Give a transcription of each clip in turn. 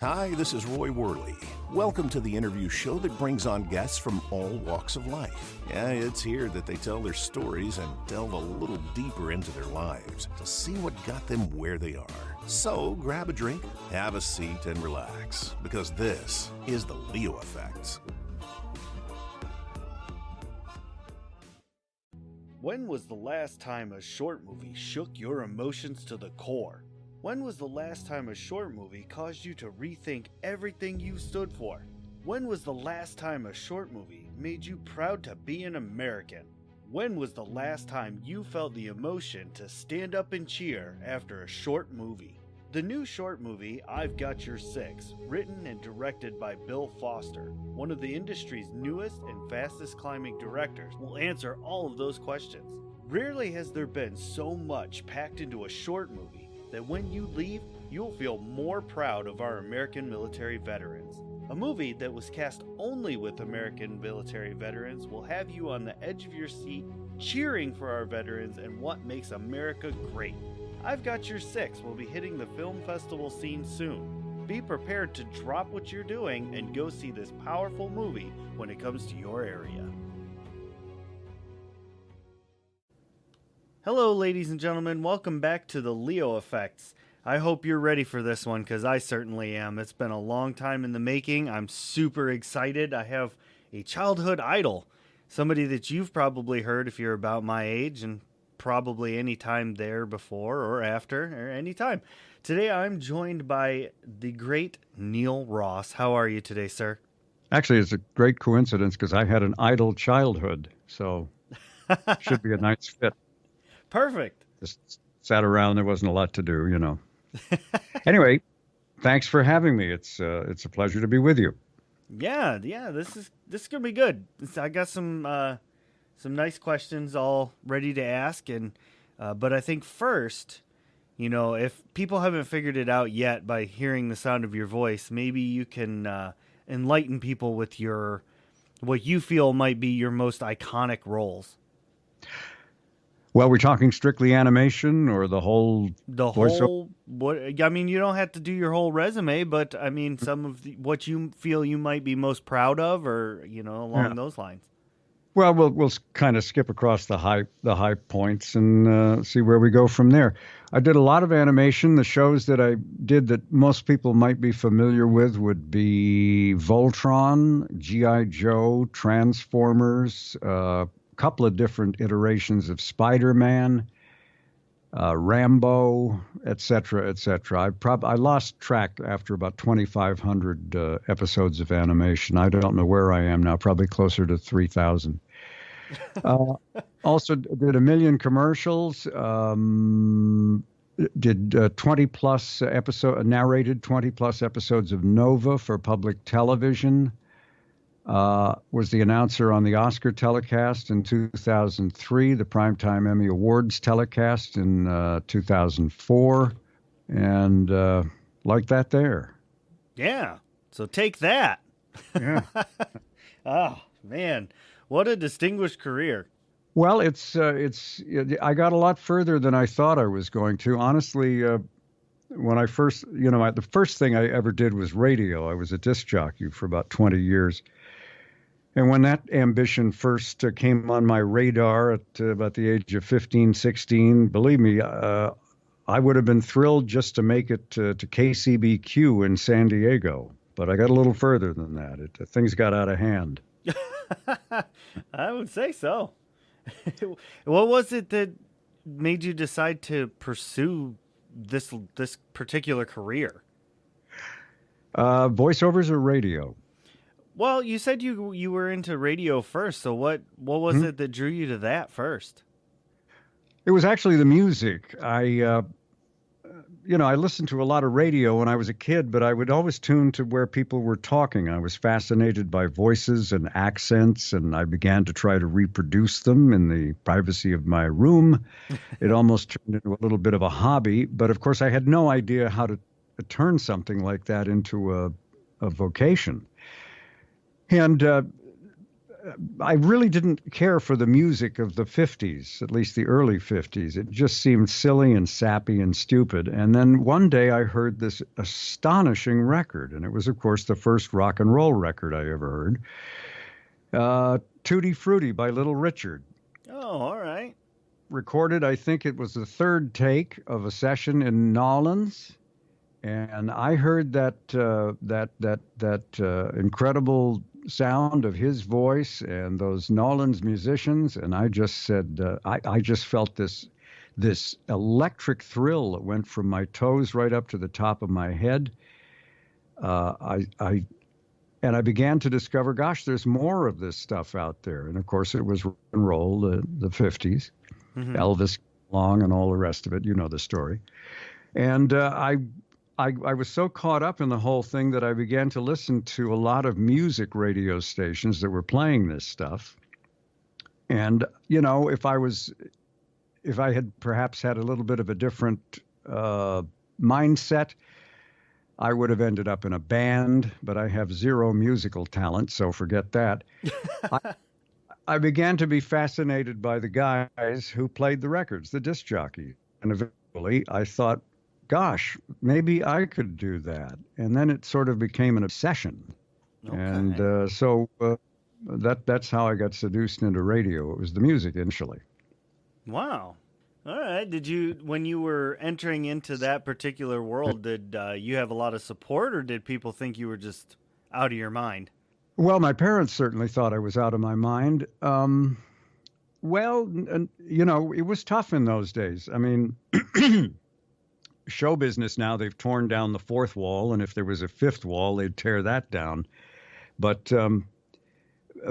Hi, this is Roy Worley. Welcome to the interview show that brings on guests from all walks of life. Yeah, it's here that they tell their stories and delve a little deeper into their lives to see what got them where they are. So grab a drink, have a seat, and relax, because this is the Leo Effect. When was the last time a short movie shook your emotions to the core? When was the last time a short movie caused you to rethink everything you stood for? When was the last time a short movie made you proud to be an American? When was the last time you felt the emotion to stand up and cheer after a short movie? The new short movie, I've Got Your Six, written and directed by Bill Foster, one of the industry's newest and fastest climbing directors, will answer all of those questions. Rarely has there been so much packed into a short movie that when you leave, you'll feel more proud of our American military veterans. A movie that was cast only with American military veterans will have you on the edge of your seat, cheering for our veterans and what makes America great. I've Got Your Six will be hitting the film festival scene soon. Be prepared to drop what you're doing and go see this powerful movie when it comes to your area. Hello, ladies and gentlemen. Welcome back to the Leo Effects. I hope you're ready for this one, because I certainly am. It's been a long time in the making. I'm super excited. I have a childhood idol, somebody that you've probably heard if you're about my age, and probably any time there before or after, or any time. Today, I'm joined by the great Neil Ross. How are you today, sir? Actually, it's a great coincidence because I had an idle childhood, so should be a nice fit. Perfect. Just sat around. There wasn't a lot to do, you know. Anyway, thanks for having me. It's a pleasure to be with you. Yeah. This is gonna be good. I got some nice questions all ready to ask, and but I think first, you know, if people haven't figured it out yet by hearing the sound of your voice, maybe you can enlighten people with what you feel might be your most iconic roles. Well, we're talking strictly animation or the whole voiceover? What I mean, you don't have to do your whole resume, but I mean, some of what you feel you might be most proud of, or along those lines. Well, we'll kind of skip across the high points and see where we go from there. I did a lot of animation. The shows that I did that most people might be familiar with would be Voltron, G.I. Joe, Transformers, couple of different iterations of Spider-Man, Rambo, etc., etc. I lost track after about 2,500 episodes of animation. I don't know where I am now, probably closer to 3,000. Also did a million commercials, did 20 plus narrated 20 plus episodes of Nova for public television. Was the announcer on the Oscar telecast in 2003, the Primetime Emmy Awards telecast in 2004, and like that there. Yeah, so take that. Yeah. Oh, man, what a distinguished career. Well, I got a lot further than I thought I was going to. Honestly, when I first, the first thing I ever did was radio. I was a disc jockey for about 20 years. And when that ambition first came on my radar at about the age of 15, 16, believe me, I would have been thrilled just to make it to KCBQ in San Diego. But I got a little further than that. Things got out of hand. I would say so. What was it that made you decide to pursue this particular career? Voiceovers or radio? Well, you said you were into radio first, so what was it that drew you to that first? It was actually the music. I listened to a lot of radio when I was a kid, but I would always tune to where people were talking. I was fascinated by voices and accents, and I began to try to reproduce them in the privacy of my room. It almost turned into a little bit of a hobby, but of course I had no idea how to turn something like that into a vocation. And I really didn't care for the music of the 50s, at least the early 50s. It just seemed silly and sappy and stupid. And then one day I heard this astonishing record, and it was, of course, the first rock and roll record I ever heard. Tutti Frutti by Little Richard. Oh, all right. Recorded, I think it was the third take of a session in Nolans. And I heard that incredible sound of his voice and those Nolans musicians, and I just said, I just felt this electric thrill that went from my toes right up to the top of my head. And I began to discover, gosh, there's more of this stuff out there. And of course, it was rock and roll, the 50s, Elvis, Long, and all the rest of it. You know the story. And I was so caught up in the whole thing that I began to listen to a lot of music radio stations that were playing this stuff. And, you know, if I had perhaps had a little bit of a different mindset, I would have ended up in a band, but I have zero musical talent, so forget that. I began to be fascinated by the guys who played the records, the disc jockeys. And eventually I thought, gosh, maybe I could do that. And then it sort of became an obsession. Okay. And so that's how I got seduced into radio. It was the music initially. Wow. All right. Did you, when you were entering into that particular world, did you have a lot of support, or did people think you were just out of your mind? Well, my parents certainly thought I was out of my mind. Well, you know, it was tough in those days. I mean, show business now, they've torn down the fourth wall, and if there was a fifth wall, they'd tear that down. But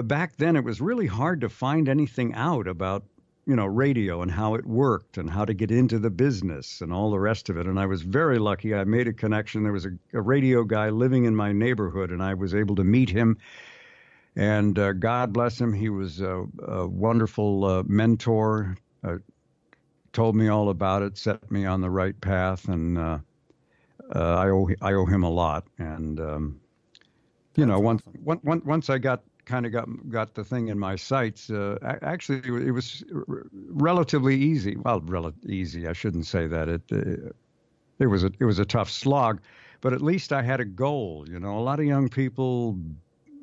back then, it was really hard to find anything out about, you know, radio and how it worked and how to get into the business and all the rest of it. And I was very lucky. I made a connection. There was a radio guy living in my neighborhood, and I was able to meet him. And God bless him. He was a wonderful mentor, told me all about it, set me on the right path. And I owe him a lot. And, you know, once I got the thing in my sights. Actually, it was relatively easy. Well, easy. I shouldn't say that. It was a tough slog, but at least I had a goal. You know, a lot of young people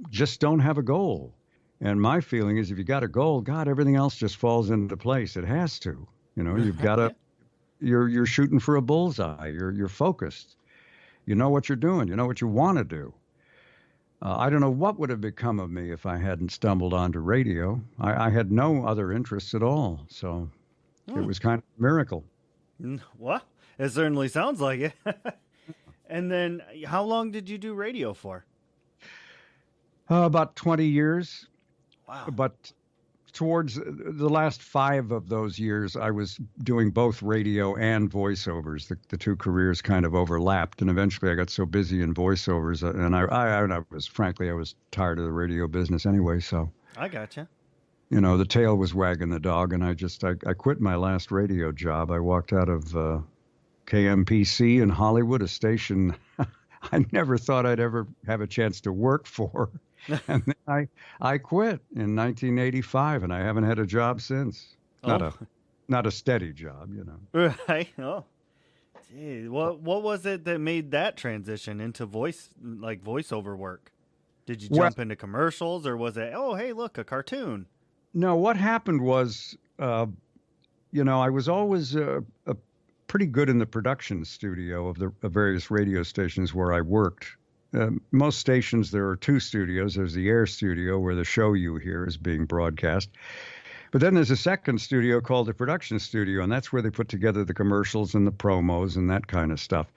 just don't have a goal, and my feeling is if you got a goal, God, everything else just falls into place. It has to. You know, you've got to. You're shooting for a bullseye. You're focused. You know what you're doing. You know what you want to do. I don't know what would have become of me if I hadn't stumbled onto radio. I had no other interests at all, so it was kind of a miracle. Well, it certainly sounds like it. And then how long did you do radio for? About 20 years. Wow. But towards the last 5 of those years, I was doing both radio and voiceovers. The two careers kind of overlapped, and eventually I got so busy in voiceovers, and I was tired of the radio business anyway. So I gotcha. You know, the tail was wagging the dog, and I quit my last radio job. I walked out of KMPC in Hollywood, a station I never thought I'd ever have a chance to work for. And then I quit in 1985, and I haven't had a job since. Not a steady job, you know. Right. Oh, gee. What was it that made that transition into voiceover work? Did you jump into commercials, or was it, oh, hey, look, a cartoon? No, what happened was, you know, I was always pretty good in the production studio of the various radio stations where I worked. Most stations, there are 2 studios. There's the air studio where the show you hear is being broadcast. But then there's a second studio called the production studio, and that's where they put together the commercials and the promos and that kind of stuff.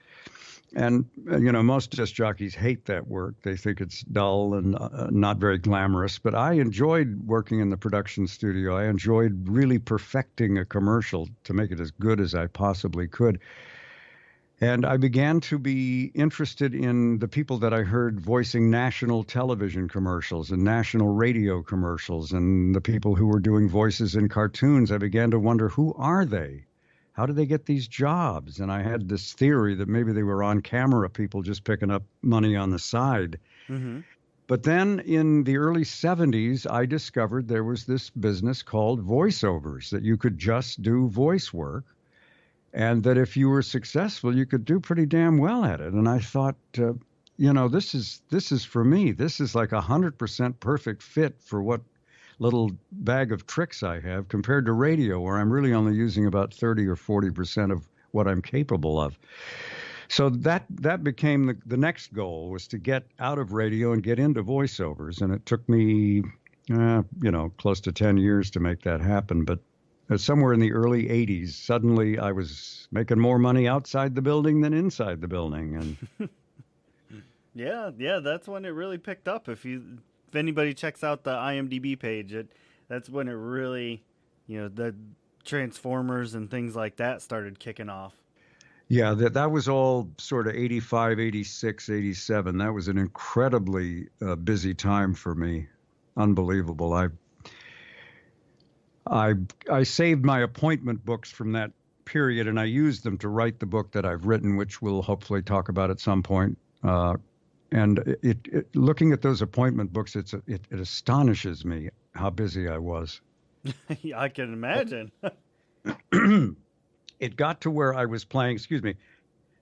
And, you know, most disc jockeys hate that work. They think it's dull and not very glamorous. But I enjoyed working in the production studio. I enjoyed really perfecting a commercial to make it as good as I possibly could. And I began to be interested in the people that I heard voicing national television commercials and national radio commercials, and the people who were doing voices in cartoons. I began to wonder, who are they? How do they get these jobs? And I had this theory that maybe they were on-camera people just picking up money on the side. Mm-hmm. But then in the early 70s, I discovered there was this business called voiceovers, that you could just do voice work, and that if you were successful, you could do pretty damn well at it. And I thought, this is for me. This is like 100% perfect fit for what little bag of tricks I have, compared to radio, where I'm really only using about 30 or 40% of what I'm capable of. So that became the next goal, was to get out of radio and get into voiceovers. And it took me, close to 10 years to make that happen. But somewhere in the early 80s, suddenly I was making more money outside the building than inside the building. And yeah, that's when it really picked up. If anybody checks out the IMDb page, that's when it really, the Transformers and things like that started kicking off. Yeah, that was all sort of 85, 86, 87. That was an incredibly busy time for me. Unbelievable. I saved my appointment books from that period, and I used them to write the book that I've written, which we'll hopefully talk about at some point. And looking at those appointment books, it astonishes me how busy I was. I can imagine. It got to where I was playing,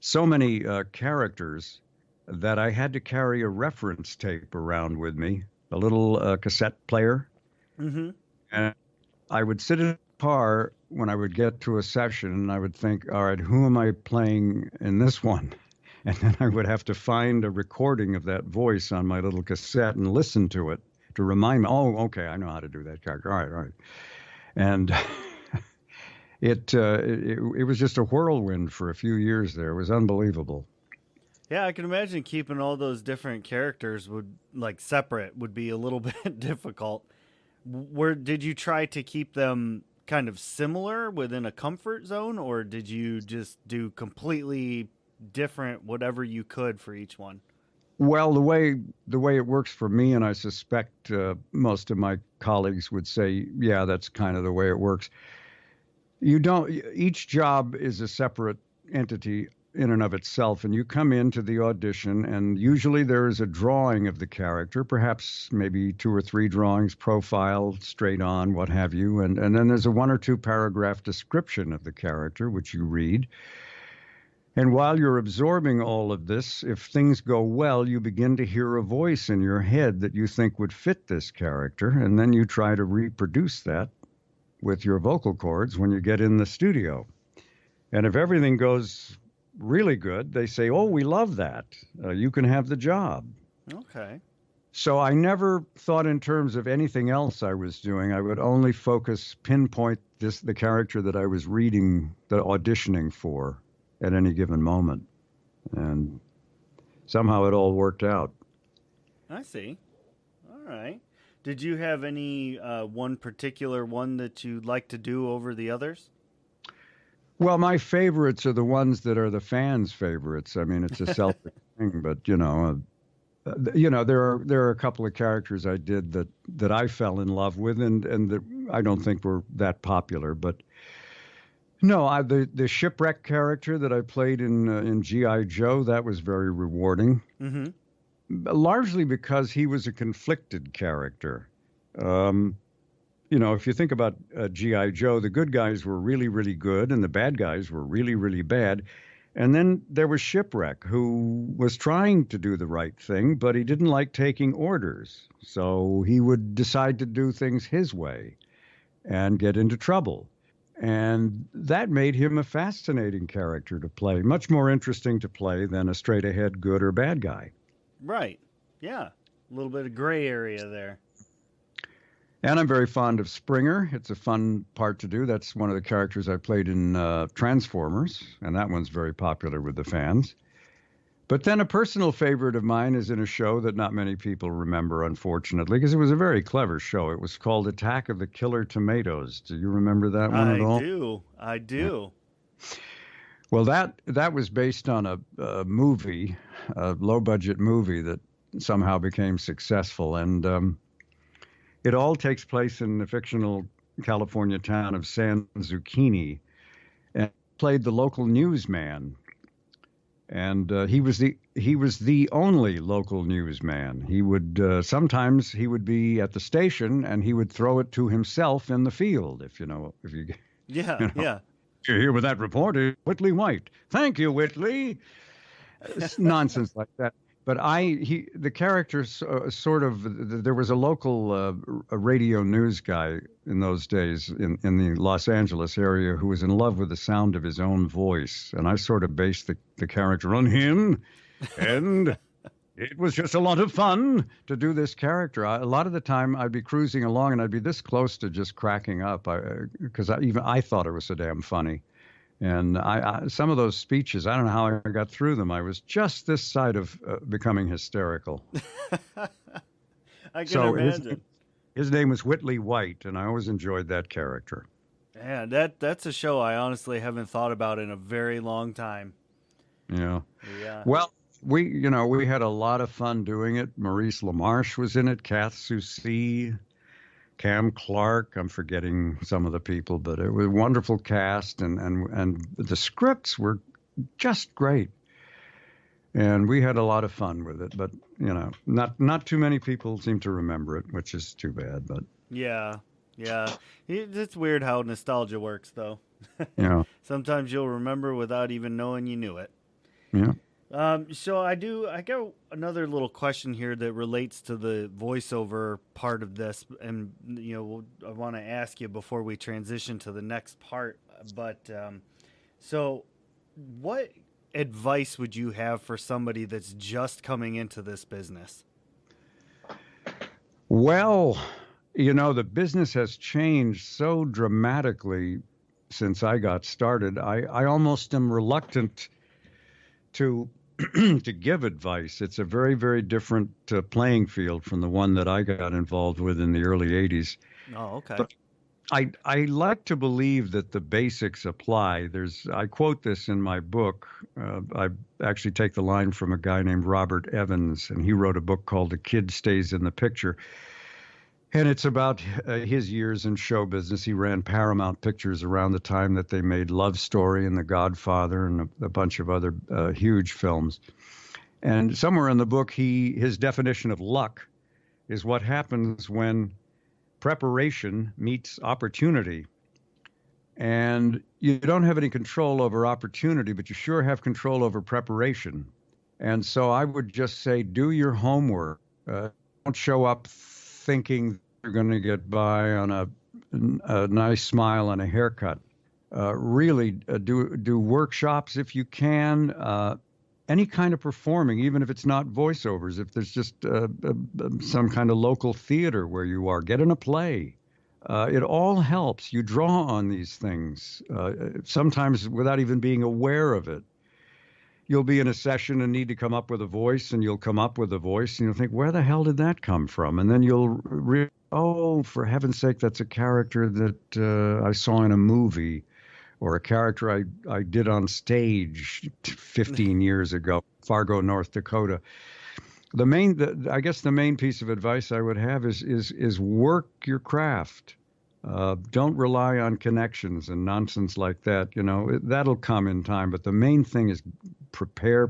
so many characters that I had to carry a reference tape around with me, a little cassette player. Mm-hmm. And I would sit in a car when I would get to a session, and I would think, all right, who am I playing in this one? And then I would have to find a recording of that voice on my little cassette and listen to it to remind me, oh, okay, I know how to do that character. All right. And it was just a whirlwind for a few years there. It was unbelievable. Yeah, I can imagine keeping all those different characters separate would be a little bit difficult. Did you try to keep them kind of similar within a comfort zone, or did you just do completely different whatever you could for each one? Well, the way it works for me, and I suspect most of my colleagues would say, yeah, that's kind of the way it works. Each job is a separate entity in and of itself, and you come into the audition, and usually there is a drawing of the character, perhaps maybe 2 or 3 drawings, profile, straight on, what have you, and then there's a 1 or 2 paragraph description of the character, which you read. And while you're absorbing all of this, if things go well, you begin to hear a voice in your head that you think would fit this character, and then you try to reproduce that with your vocal cords when you get in the studio. And if everything goes really good, they say, oh, we love that. You can have the job. Okay. So I never thought in terms of anything else I was doing. I would only pinpoint the character that I was auditioning for at any given moment. And somehow it all worked out. I see. All right. Did you have any one particular one that you'd like to do over the others? Well, my favorites are the ones that are the fans' favorites. I mean, it's a selfish thing, but there are a couple of characters I did that I fell in love with, and that I don't think were that popular. But no, the Shipwreck character that I played in G.I. Joe, that was very rewarding. Mm-hmm. Largely because he was a conflicted character. If you think about G.I. Joe, the good guys were really, really good, and the bad guys were really, really bad. And then there was Shipwreck, who was trying to do the right thing, but he didn't like taking orders. So he would decide to do things his way and get into trouble. And that made him a fascinating character to play, much more interesting to play than a straight-ahead good or bad guy. Right. Yeah. A little bit of gray area there. And I'm very fond of Springer. It's a fun part to do. That's one of the characters I played in Transformers, and that one's very popular with the fans. But then a personal favorite of mine is in a show that not many people remember, unfortunately, because it was a very clever show. It was called Attack of the Killer Tomatoes. Do you remember that one at all? I do. Yeah. Well, that was based on a movie, a low-budget movie that somehow became successful. And it all takes place in the fictional California town of San Zucchini, and played the local newsman. And he was the only local newsman. He would sometimes he would be at the station and he would throw it to himself in the field. If you Yeah, you know yeah. you're here with that reporter, Whitley White. Thank you, Whitley. It's nonsense like that. But the characters sort of, there was a local a radio news guy in those days in the Los Angeles area who was in love with the sound of his own voice. And I sort of based the character on him. And it was just a lot of fun to do this character. A lot of the time I'd be cruising along and I'd be this close to just cracking up because I thought it was so damn funny. And some of those speeches, I don't know how I got through them. I was just this side of becoming hysterical. I can imagine. His name was Whitley White, and I always enjoyed that character. Yeah, that's a show I honestly haven't thought about in a very long time. Yeah. Yeah. Well, we had a lot of fun doing it. Maurice LaMarche was in it, Kath Soucie, Cam Clark. I'm forgetting some of the people, but it was a wonderful cast, and the scripts were just great. And we had a lot of fun with it, but not too many people seem to remember it, which is too bad. But yeah, it's weird how nostalgia works, though. Yeah. Sometimes you'll remember without even knowing you knew it. Yeah. So I got another little question here that relates to the voiceover part of this, and I want to ask you before we transition to the next part. But so, what advice would you have for somebody that's just coming into this business? Well, the business has changed so dramatically since I got started. I almost am reluctant to to give advice. It's a very, very different playing field from the one that I got involved with in the early 80s. Oh, okay. But I like to believe that the basics apply. I quote this in my book. I actually take the line from a guy named Robert Evans, and he wrote a book called The Kid Stays in the Picture. And it's about his years in show business. He ran Paramount Pictures around the time that they made Love Story and The Godfather and a bunch of other huge films. And somewhere in the book, his definition of luck is what happens when preparation meets opportunity. And you don't have any control over opportunity, but you sure have control over preparation. And so I would just say, do your homework. Don't show up thinking you're going to get by on a nice smile and a haircut. Really do workshops if you can. Any kind of performing, even if it's not voiceovers, if there's just some kind of local theater where you are, get in a play. It all helps. You draw on these things, sometimes without even being aware of it. You'll be in a session and need to come up with a voice, and you'll come up with a voice, and you'll think, where the hell did that come from? And then you'll oh, for heaven's sake, that's a character that I saw in a movie, or a character I did on stage 15 years ago, Fargo, North Dakota. I guess the main piece of advice I would have is work your craft. Don't rely on connections and nonsense like that. That'll come in time. But the main thing is prepare.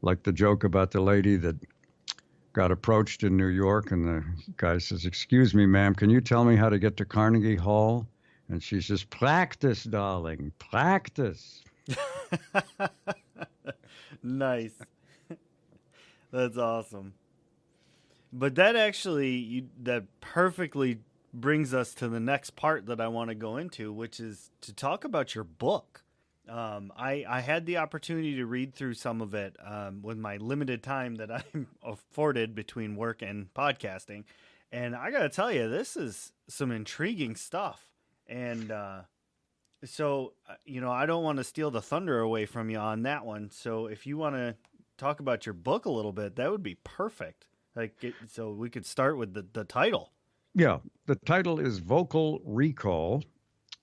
Like the joke about the lady that got approached in New York, and the guy says, "Excuse me, ma'am, can you tell me how to get to Carnegie Hall?" And she says, "Practice, darling, practice." Nice. That's awesome. But that perfectly brings us to the next part that I want to go into, which is to talk about your book. I had the opportunity to read through some of it with my limited time that I'm afforded between work and podcasting. And I got to tell you, this is some intriguing stuff. And so, I don't want to steal the thunder away from you on that one. So if you want to talk about your book a little bit, that would be perfect. So we could start with the title. Yeah, the title is Vocal Recall,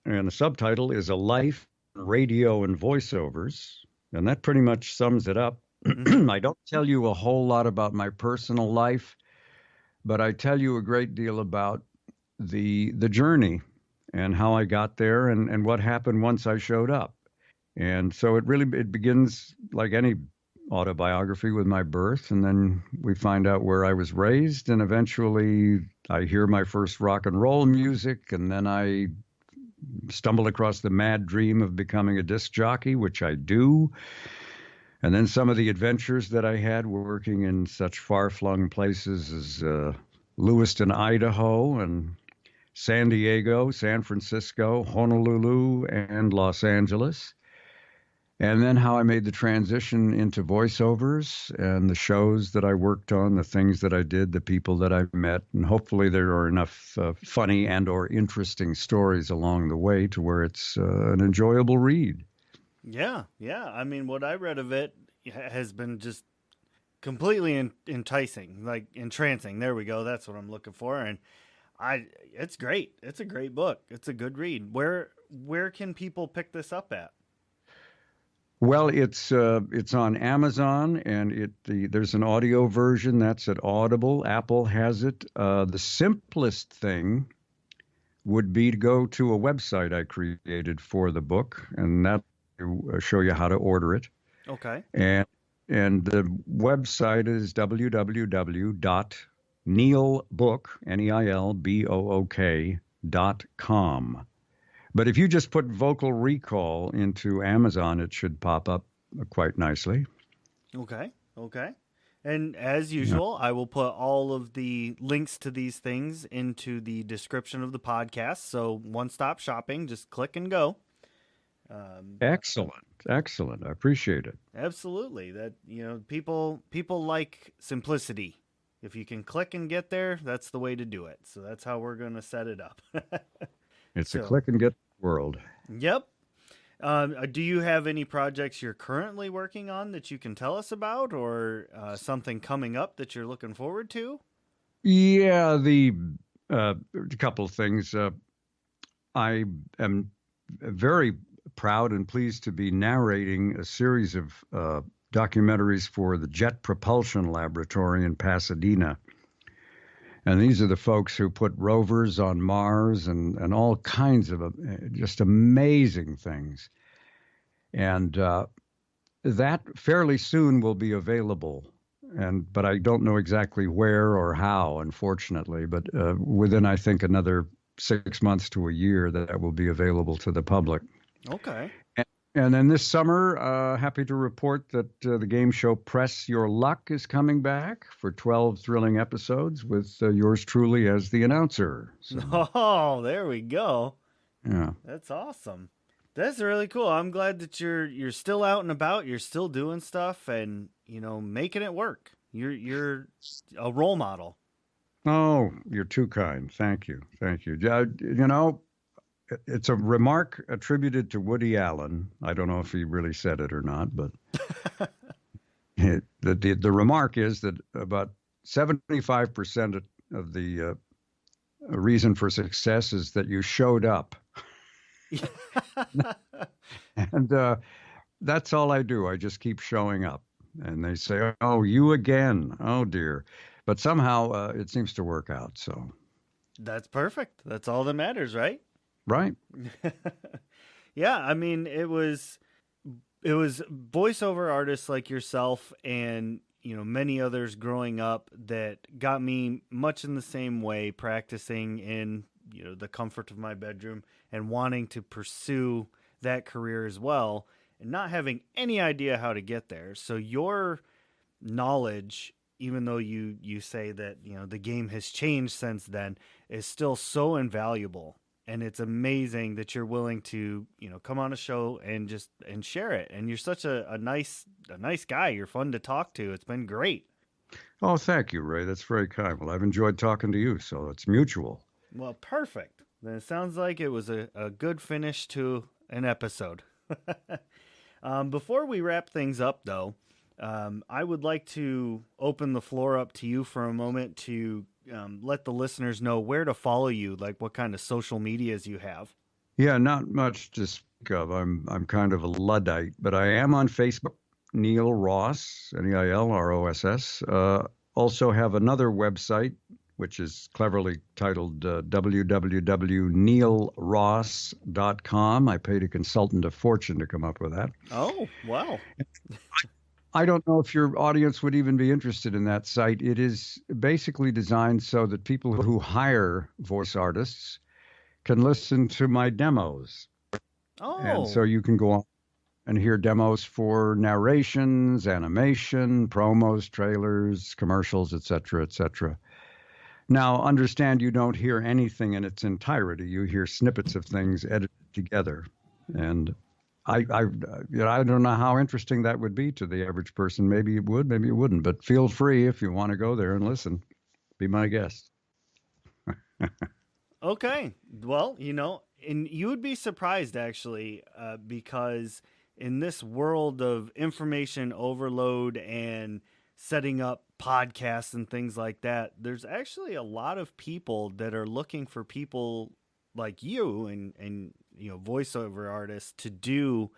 and the subtitle is A Life, Radio, and Voiceovers. And that pretty much sums it up. Mm-hmm. I don't tell you a whole lot about my personal life, but I tell you a great deal about the journey and how I got there and what happened once I showed up. And so it begins like any autobiography with my birth, and then we find out where I was raised, and eventually I hear my first rock and roll music, and then I stumble across the mad dream of becoming a disc jockey, which I do. And then some of the adventures that I had working in such far-flung places as Lewiston, Idaho, and San Diego, San Francisco, Honolulu, and Los Angeles. And then how I made the transition into voiceovers and the shows that I worked on, the things that I did, the people that I met. And hopefully there are enough funny and or interesting stories along the way to where it's an enjoyable read. Yeah. I mean, what I read of it has been just completely enticing, like entrancing. There we go. That's what I'm looking for. And it's great. It's a great book. It's a good read. Where can people pick this up at? Well, it's on Amazon, and there's an audio version that's at Audible. Apple has it. The simplest thing would be to go to a website I created for the book, and that will show you how to order it. Okay. And the website is www.neilbook.com. But if you just put Vocal Recall into Amazon, it should pop up quite nicely. Okay. And as usual, I will put all of the links to these things into the description of the podcast. So one-stop shopping, just click and go. Excellent. I appreciate it. Absolutely. That, people like simplicity. If you can click and get there, that's the way to do it. So that's how we're going to set it up. It's a click and get world. Yep. Do you have any projects you're currently working on that you can tell us about, or something coming up that you're looking forward to? Yeah, a couple of things. I am very proud and pleased to be narrating a series of documentaries for the Jet Propulsion Laboratory in Pasadena. And these are the folks who put rovers on Mars and all kinds of just amazing things. And that fairly soon will be available. But I don't know exactly where or how, unfortunately. But within, I think, another 6 months to a year, that will be available to the public. Okay. And then this summer, happy to report that the game show Press Your Luck is coming back for 12 thrilling episodes with yours truly as the announcer. So, oh, there we go. Yeah. That's awesome. That's really cool. I'm glad that you're still out and about. You're still doing stuff and, making it work. You're a role model. Oh, you're too kind. Thank you. It's a remark attributed to Woody Allen. I don't know if he really said it or not, but the remark is that about 75% of the reason for success is that you showed up. And that's all I do. I just keep showing up. And they say, oh, you again. Oh, dear. But somehow it seems to work out. So that's perfect. That's all that matters, right? Right. Yeah, I mean, it was voiceover artists like yourself and, many others growing up that got me much in the same way, practicing in, the comfort of my bedroom and wanting to pursue that career as well and not having any idea how to get there. So your knowledge, even though you say that, the game has changed since then, is still so invaluable. And it's amazing that you're willing to, come on a show and share it. And you're such a nice guy. You're fun to talk to. It's been great. Oh, thank you, Ray. That's very kind. Well, I've enjoyed talking to you, so it's mutual. Well, perfect. Then it sounds like it was a good finish to an episode. Before we wrap things up, though, I would like to open the floor up to you for a moment to let the listeners know where to follow you, like what kind of social medias you have. Yeah, not much to speak of. I'm kind of a Luddite, but I am on Facebook, Neil Ross, Neilross. Also have another website, which is cleverly titled www.neilross.com. I paid a consultant a fortune to come up with that. Oh, wow. I don't know if your audience would even be interested in that site. It is basically designed so that people who hire voice artists can listen to my demos. Oh. And so you can go on and hear demos for narrations, animation, promos, trailers, commercials, etc., etc. Now, understand you don't hear anything in its entirety. You hear snippets of things edited together. And I don't know how interesting that would be to the average person. Maybe it would, maybe it wouldn't. But feel free if you want to go there and listen. Be my guest. Okay. Well, and you would be surprised, actually, because in this world of information overload and setting up podcasts and things like that, there's actually a lot of people that are looking for people like you and voiceover artists to do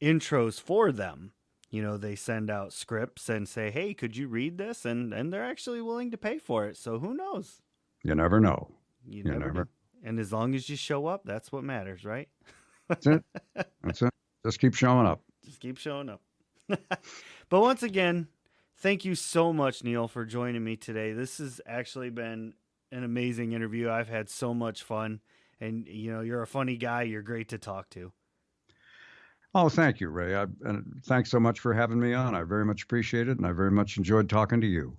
intros for them. They send out scripts and say, hey, could you read this? And they're actually willing to pay for it. So who knows? You never know. You never know. And as long as you show up, that's what matters, right? That's it. That's it. Just keep showing up. Just keep showing up. But once again, thank you so much, Neil, for joining me today. This has actually been an amazing interview. I've had so much fun. And, you're a funny guy. You're great to talk to. Oh, thank you, Ray. And thanks so much for having me on. I very much appreciate it, and I very much enjoyed talking to you.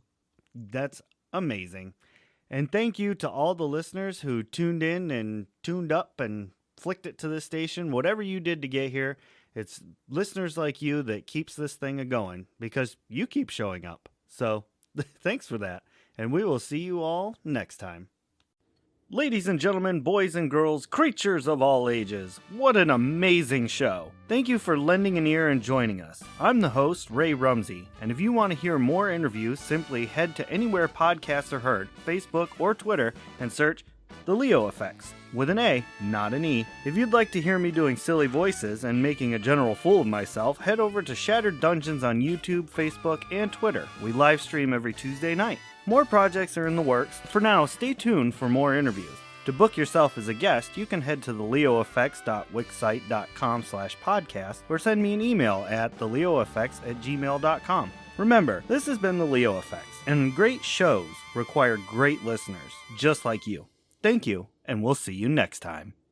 That's amazing. And thank you to all the listeners who tuned in and tuned up and flicked it to this station. Whatever you did to get here, it's listeners like you that keeps this thing a-going because you keep showing up. So thanks for that. And we will see you all next time. Ladies and gentlemen, boys and girls, creatures of all ages, what an amazing show. Thank you for lending an ear and joining us. I'm the host, Ray Rumsey, and if you want to hear more interviews, simply head to anywhere podcasts are heard, Facebook or Twitter, and search The Leo Effects, with an A, not an E. If you'd like to hear me doing silly voices and making a general fool of myself, head over to Shattered Dungeons on YouTube, Facebook, and Twitter. We live stream every Tuesday night. More projects are in the works. For now, stay tuned for more interviews. To book yourself as a guest, you can head to theleoeffects.wixsite.com/podcast or send me an email at theleoeffects@gmail.com. Remember, this has been The Leo Effects, and great shows require great listeners, just like you. Thank you, and we'll see you next time.